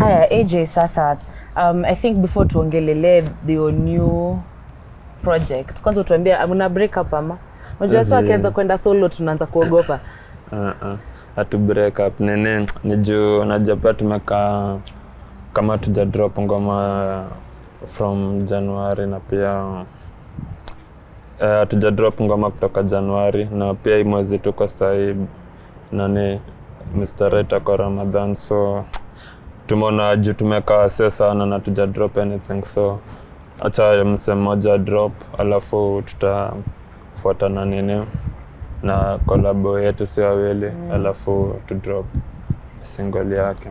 Aya, AJ sasa, I think before tuongelele the new project, kwanza tuambie una break up ama? Unajua sasa akianza kwenda solo tunaanza kuogopa. Hatu break up nene niju najapa tumeka kama tuja drop ngoma from January na pia tuja drop ngoma kutoka January na pia hii mwezi tuko sahi nani Mr. Reta kwa Ramadan, so tumeona juu tumeka sasa na tuja drop anything, so acha msemo moja drop alafu tutafuata na nini na collabo yetu si wawili alafu to drop single yake.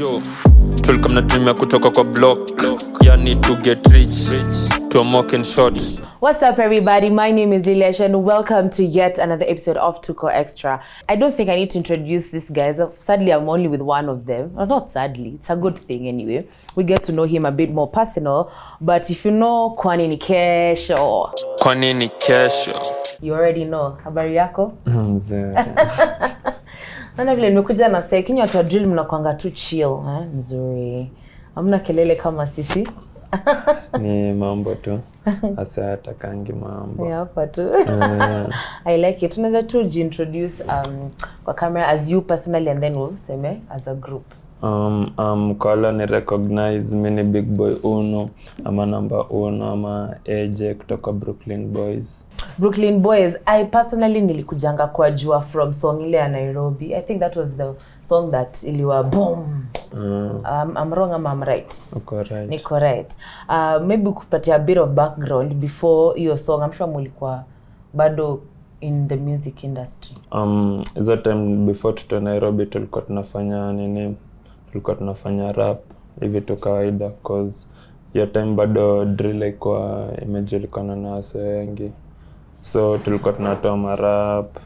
Yo, tulikuwa mnatumia kutoka kwa block, yani to get rich, to mock and short. What's up everybody, my name is Lilesh and welcome to yet another episode of Tuko Extra. I don't think I need to introduce these guys. Sadly, I'm only with one of them. Well, not sadly, it's a good thing anyway. We get to know him a bit more personal. But if you know Kwani ni Kesho. Kwani ni Kesho. You already know. Habari yako? Mzee. Nana vile nimekuja na sasa kinyo watu wa drill mnakuanga tu chill, mzuri. Hamna kelele kama sisi. Ni mambo tu. Asa hatakangi mambo. Yeah, hapa tu. I like it. Tunaweza tu introduce kwa camera as you personally and then we'll seme as a group. Kala ni recognize mini Big Boy Uno ama number 1 ama AJ kutoka Brooklyn Boys. Brooklyn Boys, I personally nilikujanga kwa jua from song ile ya Nairobi. I think that was the song that iliwa boom. I'm wrong ama I'm right? Correct. Ni correct. Maybe kupatia a bit of background before your song. I'm sure mulikuwa bado in the music industry. That time before tuto Nairobi tulikuwa tunafanya nini? Tulikuwa tunafanya rap hivi tu kawaida cause your time bado drill ilikuwa imejulikana na wase wengi. So tulikuwa tunatoa marap,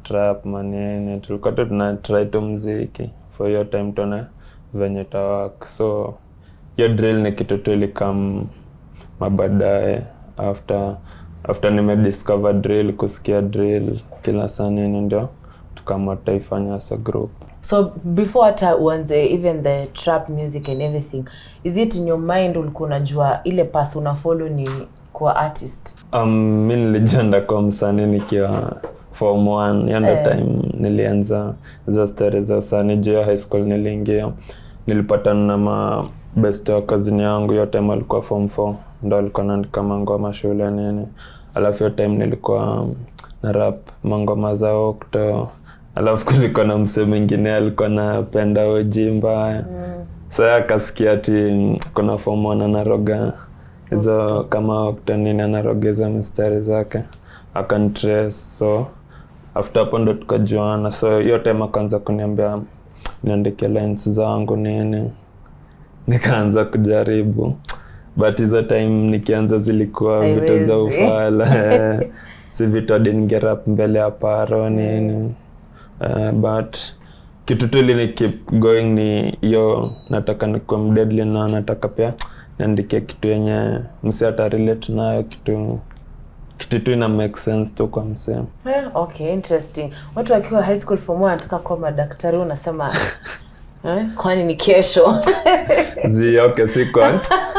trap, manene, tulikuwa tunatry tu muziki for your time tuna venye tawak. So your drill ni kitu tu ilikam mabadaye after nimediscover drill, kusikia drill kila saa nini ndio tukaamua tutaifanya as a group. So before hata uanze even the trap music and everything, is it in your mind ulikuwa unajua ile path una follow ni kwa artist? Mimi nilijenda kwa msanii nikiwa form 1, yanda time nilianza za stories za usanii juu high school niliingia. Nilipatana na best wa cousin yangu, yote time alikuwa form 4, ndo alikuwa anaandika ngoma shule nini. Alafu yote time nilikuwa na rap ngoma zao kutoa. Alafu kulikuwa na msee mwingine alikuwa anapenda ojimba. Sasa akasikia ati kuna form 1 anaroga hizo kama Octanini anarogeza mistari zake, akantrace. So after hapo ndo tukajuana. So yote makaanza kuniambia niandike lines zangu nini, nikaanza kujaribu, but hizo time nikianza zilikuwa vitu za ufala. Si vitu hadi ningerap mbele ya paro nini. But kitu tu ili ni keep going ni yo nataka nikuwa mdeadly na nataka pia niandike kitu yenye msee ata relate nayo, kitu tu ina make sense tu kwa msee. Okay, interesting. Watu wakiwa high school form 1 wanataka kuwa madaktari, unasema kwani ni Kesho? Okay,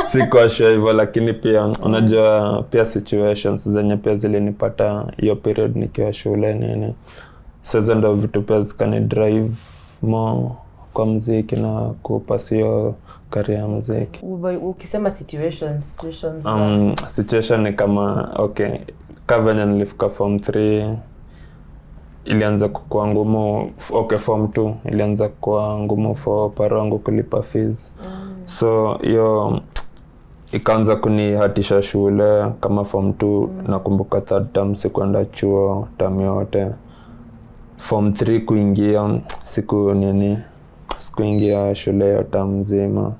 siko sure hivyo, lakini pia unajua pia situations zenye pia zilinipata hiyo period nikiwa shule nini. Sasa ndo vitu pia zikani drive more kwa muziki na kupasio career ya muziki. Ukisema situations situation ni kama okay, kavanya nilifika form 3 ilianza kuwa ngumu. Okay, form 2 ilianza kuwa ngumu for parangu kulipa fees. So hiyo ikaanza kunihatisha shule kama form 2. Nakumbuka third term sikwenda chuo term yote. Form 3 kuingia sikuingia shule ya term mzima.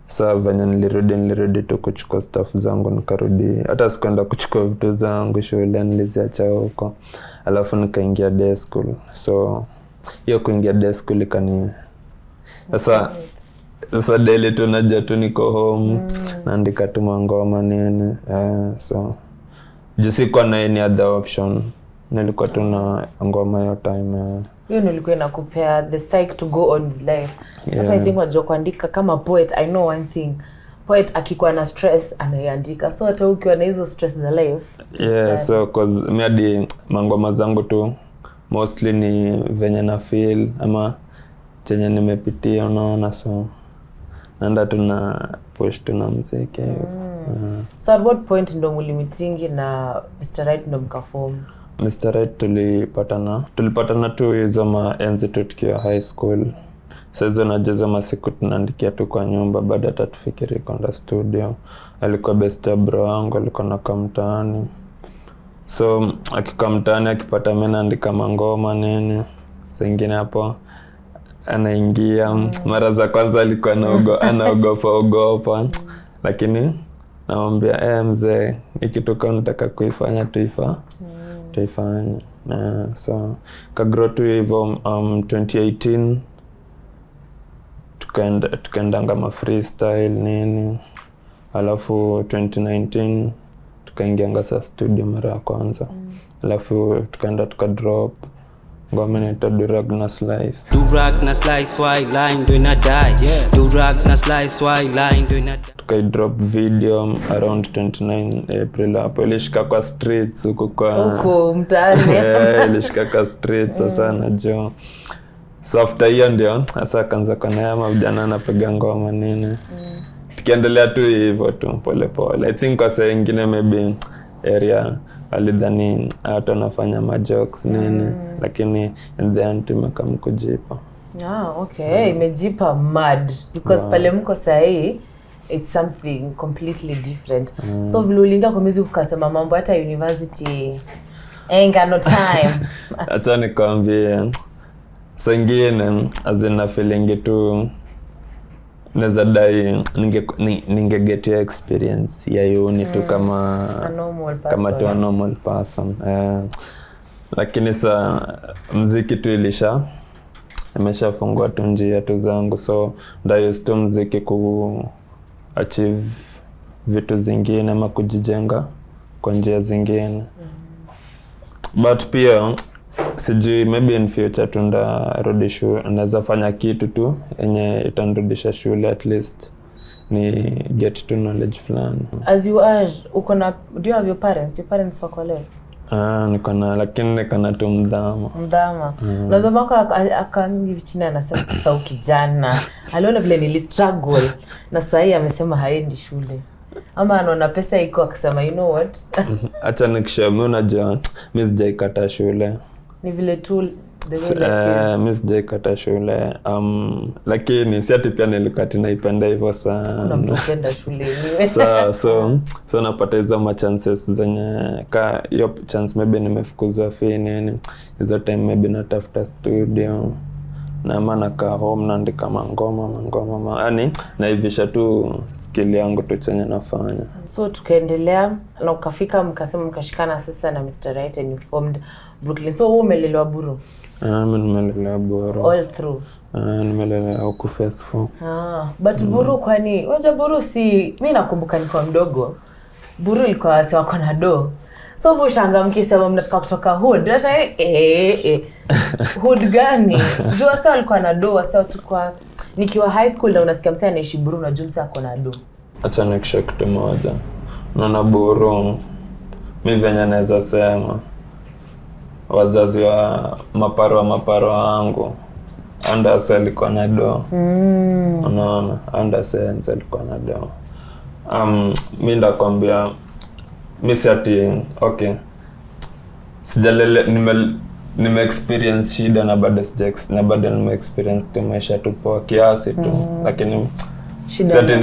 Sasa venye nilirudi tu kuchukua stuff zangu nikarudi. Hata sikuenda kuchukua vitu zangu shule, niliziacha huko. Alafu nikaingia day school. So hiyo kuingia day school ikani sasa Sasa daily tunajua tu niko home naandika tu ngoma nini. So just kwa na any other option. Nilikuwa tu na ngoma hiyo time. Hiyo nilikuwa nakupea the psyche to go on with life. I think wajua kuandika kama poet, I know one thing. Poet akikuwa na stress anaiandika. So hata ukiwa na hizo stress za life. So cause me hadi mangoma zangu tu mostly ni venye na feel ama chenye nimepitia unaona, so naenda tuna push tuna muziki. So at what point ndo mlimitingi na Mr. Right ndo mkaform? Mr. Right tulipatana tu hizo maenzi tu tukiwa high school. Sasa najeza masiku tunaandikia tu kwa nyumba baada hata tufikiri kwenda studio. Alikuwa best bro wangu, alikuwa nakaa mtaani. So akikaa mtaani akipata mimi naandika ngoma nini, zingine hapo anaingia. Mara za kwanza alikuwa anaogopa lakini namwambia mzee, ikitoka nataka kuifanya tuifanye. So kagrow tu hivyo 2018 tukaendanga ma freestyle nini, alafu 2019 tukaingianga sa studio mara ya kwanza. Alafu tukaenda tukadrop ngoma inaitwa Durag na Slice. Durag na Slice why line do not die. Durag na Slice why line do not. Tukaidrop video around 29 April hapo. Ilishika kwa streets huko mtaani. Ilishika kwa streets sasa najua. So after hiyo ndio sasa kaanza kuna vijana anapiga ngoma nini. Tukiendelea tu hivyo tu pole pole. I think kwa saa nyingine maybe area alidhani hata nafanya majokes nini, lakini in the end tumekam kujipa. Okay. Imejipa mad because pale mko sahi it's something completely different. So vile ulinga kwa music ukasema mambo hata university ain't got no time. Acha nikwambie sengine azina feeling tu naweza dai ninge get your experience ya uni tu kama a normal person. Lakini sa muziki tu imeshafungua tu njia tu zangu, so ndio sto muziki ku achieve vitu zingine ama kujijenga kwa njia zingine. But pia sijui maybe in future tundarudi shule, naweza fanya kitu tu yenye itanirudisha shule, at least ni get to knowledge fulani. As you are, do you have your parents? Your parents wako leo? Niko na, lakini niko na tu mdhama. Na mdhama wako akaangi vichina anasema sasa ukijana. Aliona vile nilistruggle na sasa amesema haendi shule. Ama anaona pesa iko akisema you know what? Acha nikishamu unajua mimi sijaikata shule. Ni vile tu the way mimi sijaikata shule. Lakini si ati pia nilikati naipenda hivyo sana. Unapenda shule wewe. So napata hizo ma chances zenye ka hiyo chance maybe nimefukuzwa fee nini. Hizo time maybe natafuta studio. Na maana ka home naandika ngoma yani naivisha tu skill yangu tu chenye nafanya. So tukaendelea na ukafika mkasema mkashikana sasa na Mr. Right and you formed Brooklyn. So wewe umelelewa Buru? Mimi nimelelewa Buru. All through? Nimelelewa huko Phase 4. But Buru kwani unajua Buru si mimi nakumbuka nilikuwa mdogo. Buru ilikuwa wase wako na do. So bushanga mkisema mnataka kutoka hood. Hata hood gani? Jua sasa alikuwa na do, sasa tukua nikiwa high school na unasikia msanii anaishi Buru na jumsa ako na do. Acha nikisha kitu moja. Naona Buru mimi venye naweza sema wazazi wa maparo wangu Anderson alikuwa na do. Unaona Anderson alikuwa na do. Mimi ndakwambia mimi si ati okay. Sijalele nime experience shida na bado nime experience tu maisha tu kwa kiasi tu. Lakini si ati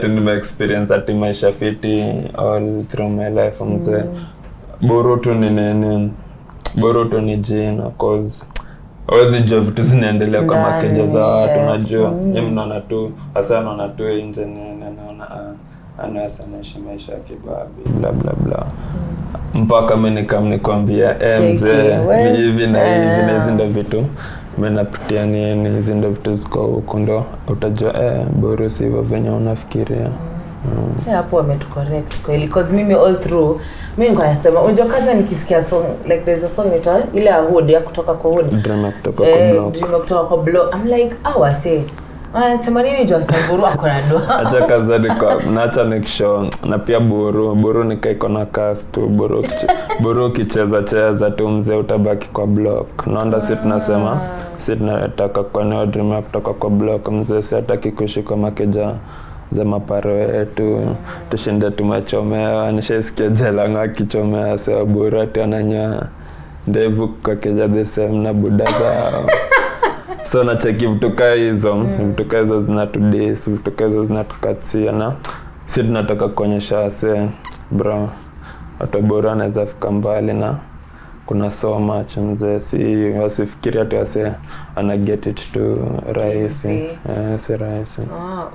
nime experience ati maisha fiti all through my life mzee. Buru tu ni nini? Buru tu ni jina cause Ozi jua vitu zinaendelea kwa makeja za watu unajua. Mimi naona tu hasa naona tu nje naona anaweza naishi maisha ya kibabi bla bla bla. Mpaka mimi nikwambia mzee ni hivi na hivi na hizi ndio vitu mimi napitia nini, hizi ndio vitu ziko huko, ndo utajua bora si hivyo venye unafikiria. Hapo ametucorrect kweli, because mimi all through mimi niko nasema unajua kaza nikisikia song like there's a song inaitwa ile ya Hood ya kutoka kwa Hood, Dream kutoka kwa Block, Dream kutoka kwa Block, I'm like wase sema nini jo Samburu akona doa. Acha kaza niko naacha nikishow na pia buru nikaiko na cast tu buru kicheza tu mzee utabaki kwa Block. Naonda sisi tunasema sisi tunataka kwa neo Dream kutoka kwa Block, mzee si hataki kushika makeja za maparo yetu, tushinde tumechomea. Nishasikia Jalanga akichomea sawa bora tena nya ndevu kwa keja the same na buda zao. So na cheki vituka hizo zinatudis, vituka hizo zinatukatia, na sisi tunataka kuonyesha wase bro watu bora anaweza fika mbali na kuna so much mzee, si wasifikiri ati wase ana get it to rahisi. Si rahisi.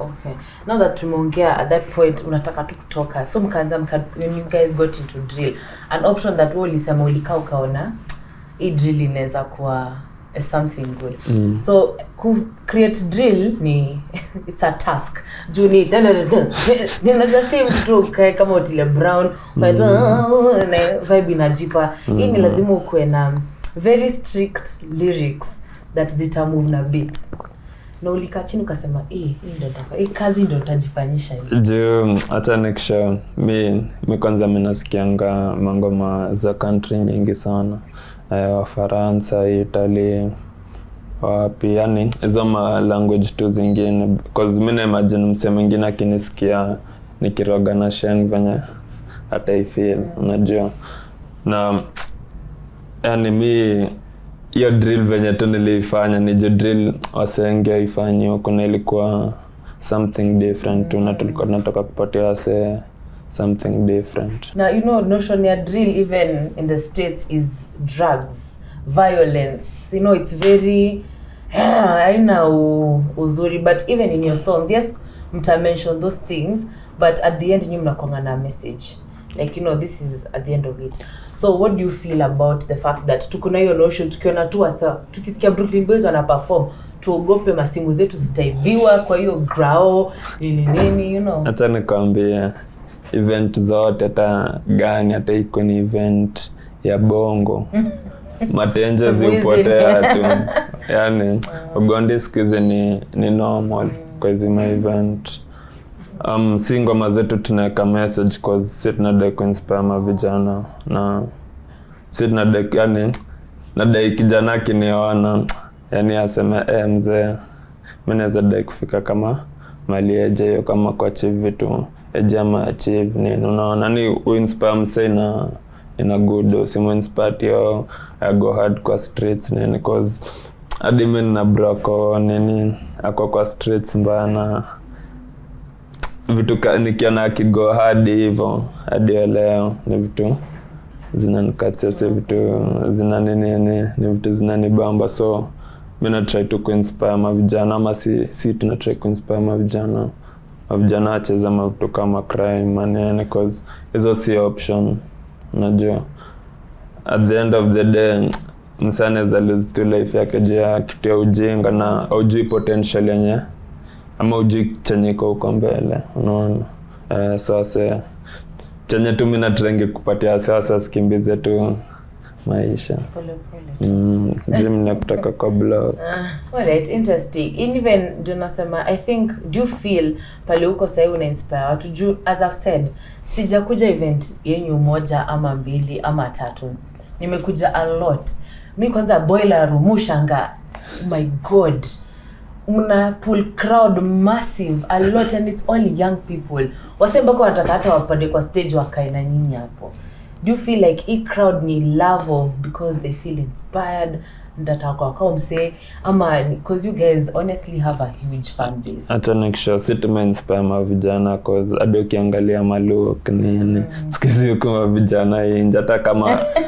Okay. Now that tumeongea at that point unataka tu kutoka, so mkaanza when you guys got into drill, an option that wewe ulisema ulikaa ukaona hii drill inaweza kuwa something good. So create drill ni it's a task. Juni ndio same tu kama Otile Brown na vibe inajipa. Hii ni lazima ukuwe na very strict lyrics that zita move na beats. Na ulikaa chini ukasema hii ndio nataka, hii kazi ndio utajifanyisha hii. Juu hata nikisha mi kwanza nasikianga mangoma za country nyingi sana, wa Faransa, Italy, wapi, yani hizo ma language tu zingine, because mimi na imagine msemo mwingine akinisikia nikiroga na sheng venye hata I feel, unajua. Na yani mi hiyo drill venye tu nilifanya ni drill wasenge ifanye huko, na ilikuwa something different tu, na tulikuwa tunataka kupatia wase something different. Now you know notion ya drill even in the States is drugs, violence, you know, it's very haina uzuri, but even in your songs yes mta mention those things, but at the end nyinyi mnakonga na message like, you know, this is at the end of it. So what do you feel about the fact that tukuna hiyo notion tukiona tu asa tukisikia Brooklyn Boys wana perform tuogope masimu zetu zitaibiwa kwa hiyo grao nini, you know? Hata nikwambia event zote hata gani, hata iko ni event ya bongo matenje zipotea tu, yani ugonde skize ni normal kwa hizo event. Si ngoma zetu tunaweka message cause sisi tunadai kuinspire mavijana, na sisi tunadai yani nadai kijana kiniona yani aseme mzee mimi naweza dai kufika kama mali eje hiyo, kama kwa achieve vitu eje ama achieve nini, unaona ni uinspire msee na in a good way, simu inspire yo I go hard kwa streets nini, cause hadi mimi na brako nini ako kwa streets mbana vitu nikiona akigo hadi hivyo hadi leo ni vitu zinanikatia, si vitu zina nini ni vitu zinanibamba. So mimi na try to inspire mavijana, ama si tuna try to inspire mavijana acheza vitu kama crime manene, cause hizo si option, unajua. At the end of the day msane za lose to life yake jia kitu ya ujinga na ujui potential yenye ama ujui chenye kwa mbele, unaona. So ase chenye tu mimi natrenge kupatia sasa skimbize tu maisha pole. Dream na kutoka kwa Block. Alright, interesting. Even do nasema I think do you feel pale uko sasa una inspire watu juu, as I've said sijakuja event yenyu moja ama mbili ama tatu, nimekuja a lot. Mimi kwanza boiler room ushanga, oh my god, una pull crowd massive a lot, and it's all young people. Wasembako wanataka hata wapande kwa stage wakae na nyinyi hapo. Do you feel like a crowd need love of because they feel inspired ndataka kwa mse, ama because you guys honestly have a huge fan base? Hata next show sit to inspire mavijana, cause ado kiangalia maluk nini sikizi kama vijana inja,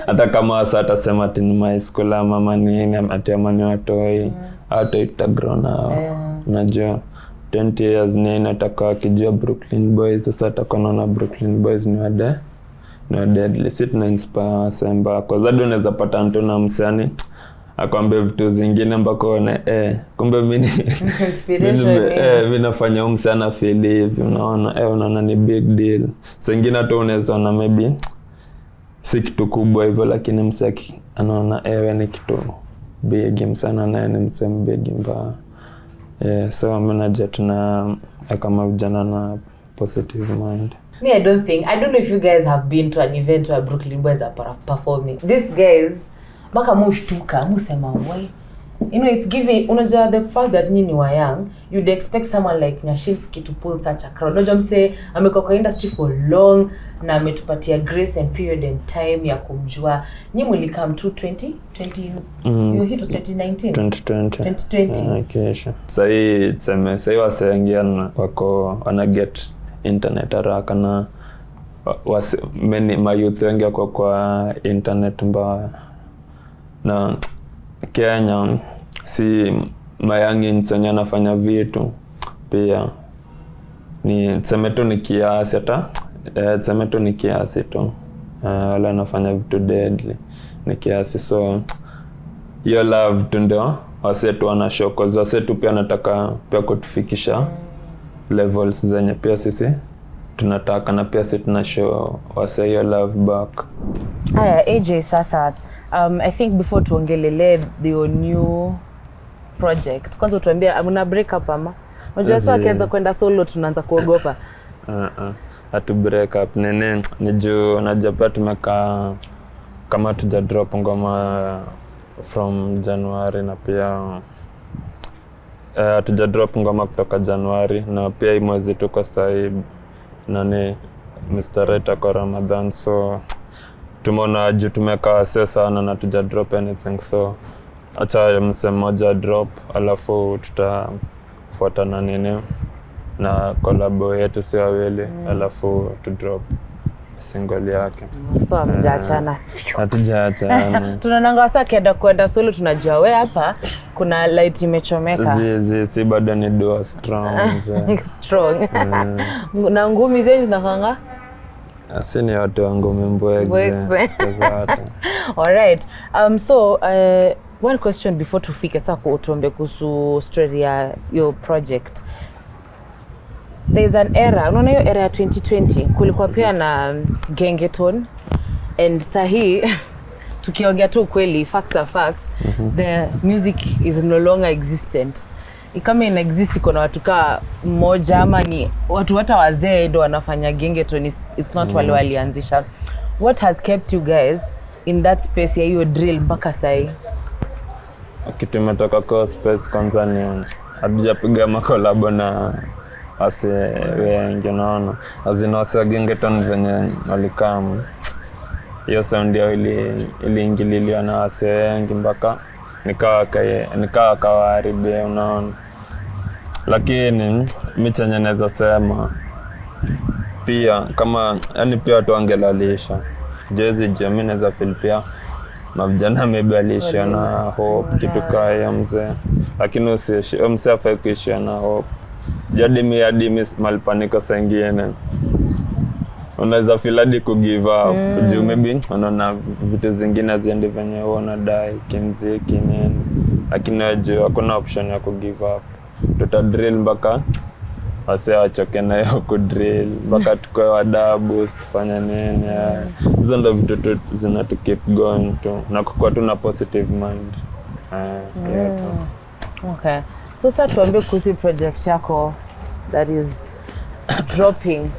hata kama sasa sema tin my school ama nini ati amani watoi hata itagrow now, unajua 20 years nini ataka kijua Brooklyn Boys. Sasa atakona Brooklyn Boys ni wade no deadly sit na inspire semba, cause ado unaweza pata mtu na msani akwambia vitu zingine mpaka na kumbe mimi inspiration vinafanya msana feel hivi, unaona ni big deal. So ingine hata unaweza na maybe si kitu kubwa hivyo, lakini msaki anaona ni kitu big msana, na ni msem big mba. So manager tuna kama vijana na positive mind. Me, I don't know if you guys have been to an event where Brooklyn Boys are performing. These guys, baka mushtuka, musema why. It's giving, unajua the fact that nyinyi wa young, you'd expect someone like Nyashinski to pull such a crowd. Unajua mse, amekuwa kwa industry for long, na ametupatia grace and period and time ya kumjua. Nyinyi mlikam to 20? You hit was 2019? 2020. Okay, sure. Sahi wasengia wako wana get internet haraka, na mayouth wengi wako kwa internet mbaya. Na Kenya si mayangi nsenya nafanya vitu pia ni tsemeto ni kiasi, hata tsemeto ni kiasi tu, wala nafanya vitu deadly ni kiasi. So hiyo love tu ndio wasetu wana show, cause wasetu pia nataka pia kutufikisha levels zenye pia sisi tunataka, na pia sisi tuna show wase hiyo love back. AJ sasa, I think before tuongelele the new project, kwanza utuambie una break up ama? Unajua sasa akianza kwenda solo tunaanza kuogopa. Atu break up ni juu najua tumekaa kama tuja drop ngoma from January, na pia tuja drop ngoma kutoka January, na pia hii mwezi tuko sahi nani Mr. Reta kwa Ramadan. So tumeona juu tumekaa sana na tuja drop anything, so acha mse mmoja drop alafu tutafuata na nini na collab yetu si wawili, alafu tu drop single yake. So amjaachana. Hatujaachana. Tunaonanga sasa kienda kwenda solo tunajua wewe hapa kuna light imechomeka. Si bado ni duo strong. Strong. Na ngumi zenyu zinafanga? Asini watu wangu mbwege. All right. So one question before tufike sasa kutuambia kuhusu story ya your project. There is an era, unaona hiyo era ya 2020 kulikuwa pia na Gengeton, and sahi tukiongea tu kweli facts, the music is no longer existent. Kama ina exist kuna watu kaa mmoja ama ni watu hata wazee ndio wanafanya Gengeton, it's not wale walianzisha. What has kept you guys in that space ya hiyo drill mpaka sahi? Kitu imetoka kwa space kwanza ni hatujapiga makolabo na ase wengi, unaona azinawasa Gengeton venye walikam hiyo sound yao iliingililiwa na ase wengi mpaka nikawa kawaharibia, unaona. Lakini michenye naweza sema pia kama yani pia watu wangelalisha jezi mimi naweza feel pia mavijana mebalisha na hope kitu kaya mzee, lakini mzee afai kuishia na hope. Jadi malipaniko sengine unaweza feel hadi ku give up juu maybe unaona vitu zingine ziendi venye unadai kimziki nini, lakini wajua hakuna option ya ku give up. Tuta drill mpaka wase wachoke na hiyo ku drill mpaka tukoe wadabu tufanye nini. Hizo ndo vitu zina to keep going tu na kukuwa tu na positive mind. Okay. So sasa tuambie kuhusu project yako that is dropping.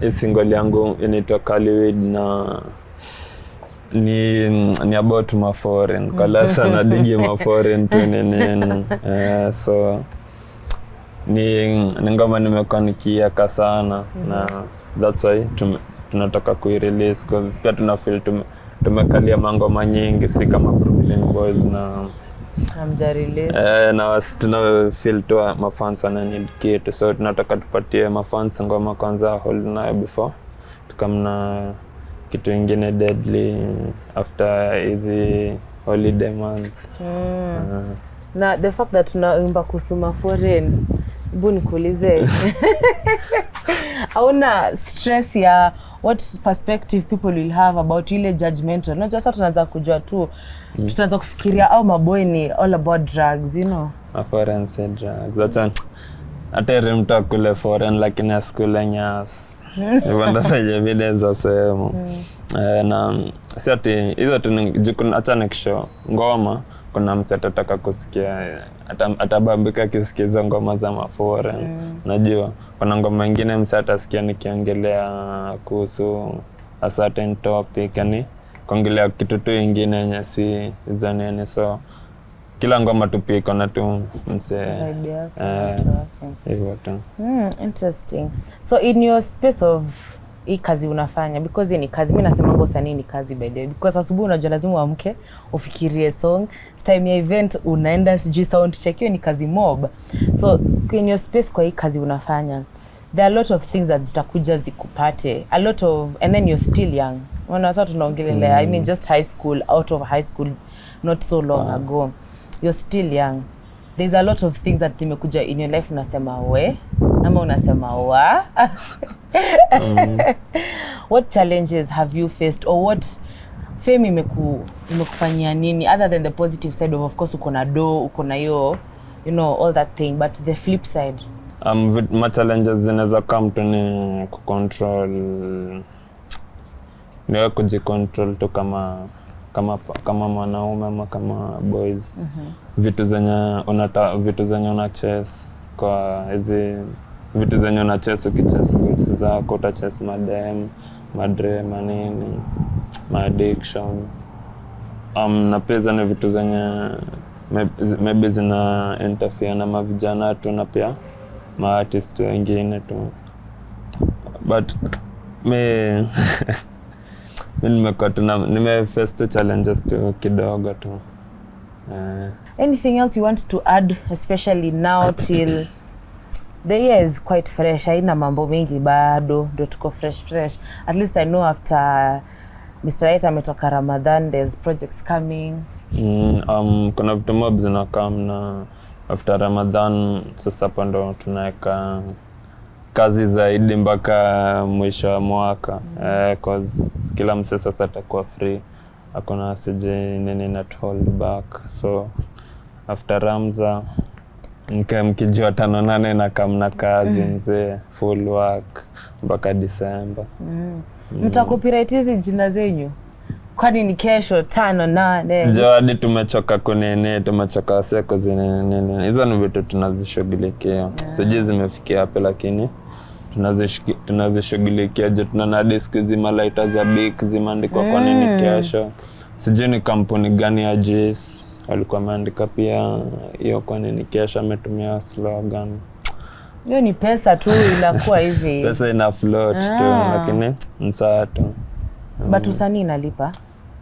Single yangu inaitwa Kaliwid na ni about my foreign. Kala sana digi my foreign tu nini. So ni ngoma nimekuwa nikiaka sana na that's why tunataka kuirelease because pia tuna feel tumekalia mangoma nyingi si kama Brooklyn Boys na release. Na tuna feel tu mafans wana need kitu, so tunataka tupatie mafans ngoma kwanza hold nayo before tukamna kitu ingine deadly after easy holiday month. Na the fact that tunaimba kusuma foreign, hebu nikuulize hauna stress ya what perspective people will have about ile judgmental. Not just tunaanza kujua tu, tutaanza kufikiria au maboy ni all about drugs, you know. Foreign drugs. Hata mtu akule foreign lakini asikule nyas. Hivyo ndo video za sehemu. Na si ati hizo tu acha nikisho ngoma kuna mse atataka kusikia atabambika kisikiza ngoma za maforeign. Najua kuna ngoma nyingine mse atasikia nikiongelea kuhusu a certain topic, yani kuongelea kitu tu kingine yenye si hizo nini, so kila ngoma tupiko na tu mse hivyo tu. Interesting. So in your space of hii kazi unafanya, because ni kazi, mimi nasema usanii ni kazi by the way, because asubuhi unajua lazima uamke ufikirie song, time ya event unaenda sijui sound check, hiyo ni kazi mob. So in your space kwa hii kazi unafanya, there are a lot of things that zitakuja zikupate, a lot of, and then you're still young. Sasa tunaongelea I mean just high school, out of high school not so long ago. You're still young. There's a lot of things that zimekuja in your life unasema we ama unasema wa. What challenges have you faced, or what fame imekufanyia nini other than the positive side of course uko na do, uko na hiyo, you know, all that thing, but the flip side? My challenges zinaweza come to ni kucontrol, niwe kujicontrol tu kama mwanaume ama kama boys. Vitu zenye una chase kwa hizi vitu zenye una chase, ukichase goods zako utachase madem, madre, manini, addiction. Na pesa ni vitu zenye maybe zina interfere na mavijana tu na pia artist wengine tu, but me nimeface tu challenges tu kidogo tu. Anything else you want to add, especially now till the year is quite fresh, haina mambo mengi bado, ndo tuko fresh. At least I know after Mr. Right ametoka Ramadan, there's projects coming. Kuna vitu mob zinakam na after Ramadan, sasa hapo ndo tunaweka kazi zaidi mpaka mwisho wa mwaka. Cause kila mse sasa atakuwa free, hakuna sije nini na hold back. So after Ramza mkijua 5-8 na kamna kazi mzee, full work mpaka December. Mtakopyright hizi jina zenyu kwani ni kesho 5-8? Njoo hadi tumechoka kunene, tumechoka seko zinene. Hizo ni vitu tunazishughulikia. Sije zimefikia hapo lakini tunazishughulikia. Je, tuna disk zima lighter za big zimeandikwa kwa nini kesho. Sije ni kampuni gani ya Jis walikuwa wameandika pia hiyo kwa nini kesho, ametumia slogan. Hiyo ni pesa tu inakuwa hivi. Pesa ina float tu lakini msaa tu. But usanii inalipa?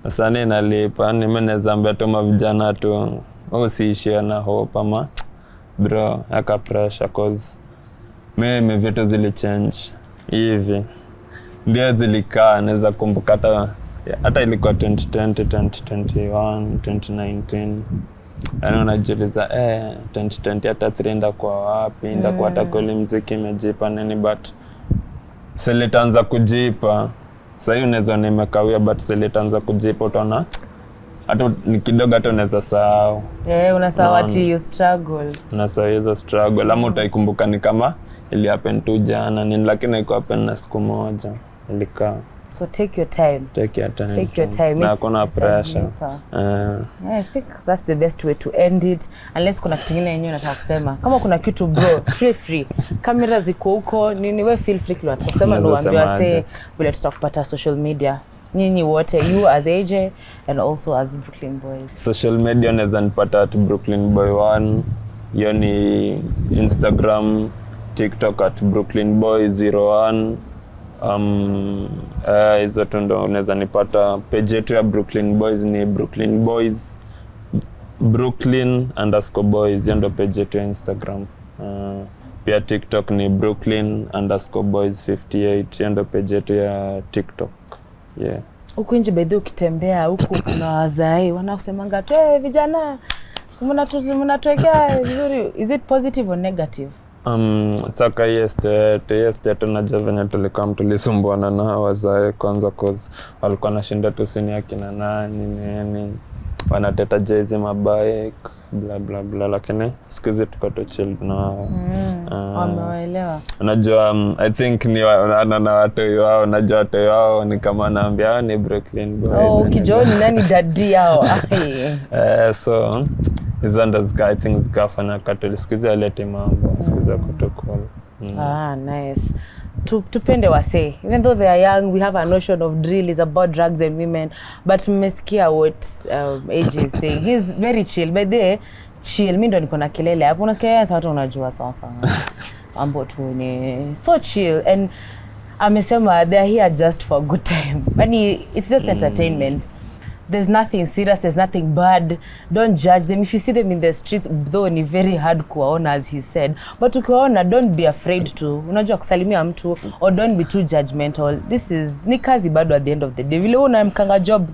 Usanii inalipa, nimeneza ambia tu mavijana tu usiishie na hope ama bro, aka pressure cause mimi vitu zili change hivi. Ndio zilikaa, naweza kumbuka hata ilikuwa 2020, 2021, 2019. Yaani unajiuliza 2020 hata trenda kwa wapi, ndio kwa hata kweli muziki imejipa nini, but silitaanza kujipa. Sasa hiyo unaweza nimekawia, but silitaanza kujipa, utaona hata ni kidogo hata unaweza sahau. Unasahau ati you struggle. Unasahau hizo struggle, ama utaikumbuka ni kama ili happen tu jana nini, lakini iko happen na siku moja ilikaa. So take your time. Take your time. Take your time. Na kuna pressure. I think that's the best way to end it. Unless kuna kitu kingine yenyewe unataka kusema. Kama kuna kitu bro, free. Kamera ziko huko, nini wewe feel free kile unataka kusema, ndio waambiwa say vile tutakupata social media. Nyinyi wote, you as AJ and also as Brooklyn Boy. Social media unaweza nipata at Brooklyn Boy 1. Hiyo ni Instagram, TikTok at Brooklyn Boy 01. Hizo tu ndo unaweza nipata. Page yetu ya Brooklyn Boys ni Brooklyn Boys, Brooklyn_Boys, hiyo ndo page yetu ya Instagram. Pia TikTok ni Brooklyn_Boys58, hiyo ndo page yetu ya TikTok. Yeah. Huko nje by the way ukitembea huko kuna wazai wanakusemanga tu vijana mnatuwekea vizuri. Is it positive or negative? Saka yes tunajua venye tulikam tulisumbuana na wazae kwanza cause walikuwa nashinda tu sini akina nani wanateta jezi mabike bla bla bla, lakini sikizi tuko to chill na wameelewa. Unajua I think ni na watu wao, unajua watu wao ni kama naambia ni Brooklyn boys. Kijoni nani daddy yao. So Izanda's guy things gafana katulisikiza lete mambo sikiza protocol. Nice. Tupende wase, even though they are young, we have a notion of drill is about drugs and women, but mmesikia what AJ is saying. He's very chill, but they chill. Mimi ndo niko na kelele hapo, unasikia yeye watu unajua sasa ambo tu ni so chill, and amesema they are here just for a good time. Yani it's just entertainment. There's nothing serious, there's nothing bad. Don't judge them. If you see them in the streets, though ni very hard kuwaona as he said, but ukiwaona don't be afraid to, unajua kusalimia mtu, or don't be too judgmental. This is ni kazi bado at the end of the day. Vile unamkanga job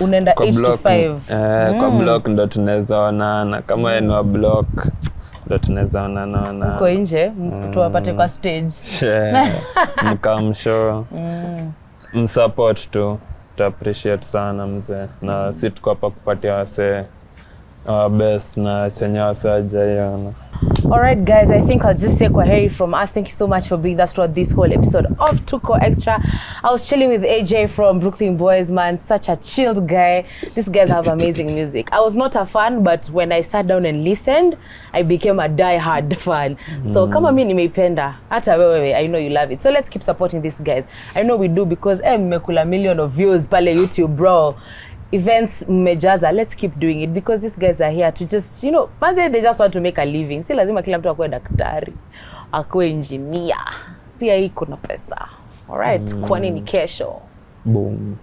unaenda 8 to 5. Kwa block ndo tunaweza onana, kama ni wa block ndo tunaweza onana. Uko nje tuwapate kwa stage. Mkamshow. Msupport tu. To appreciate sana mzee, na si tuko hapa kupatia wase best na chenye wase hajaiona. Alright guys, I think I'll just say kwaheri from us. Thank you so much for being with us throughout this whole episode of Tuko Extra. I was chilling with AJ from Brooklyn Boys, man. Such a chilled guy. These guys have amazing music. I was not a fan, but when I sat down and listened, I became a die-hard fan. So kama mimi nimeipenda, hata wewe, I know you love it. So let's keep supporting these guys. I know we do because mmekula million of views pale YouTube, bro. Events mmejaza, let's keep doing it because these guys are here to just, they just want to make a living. Si lazima kila mtu akuwe daktari, akuwe engineer. Pia iko na pesa. Alright, kwani ni kesho. Boom.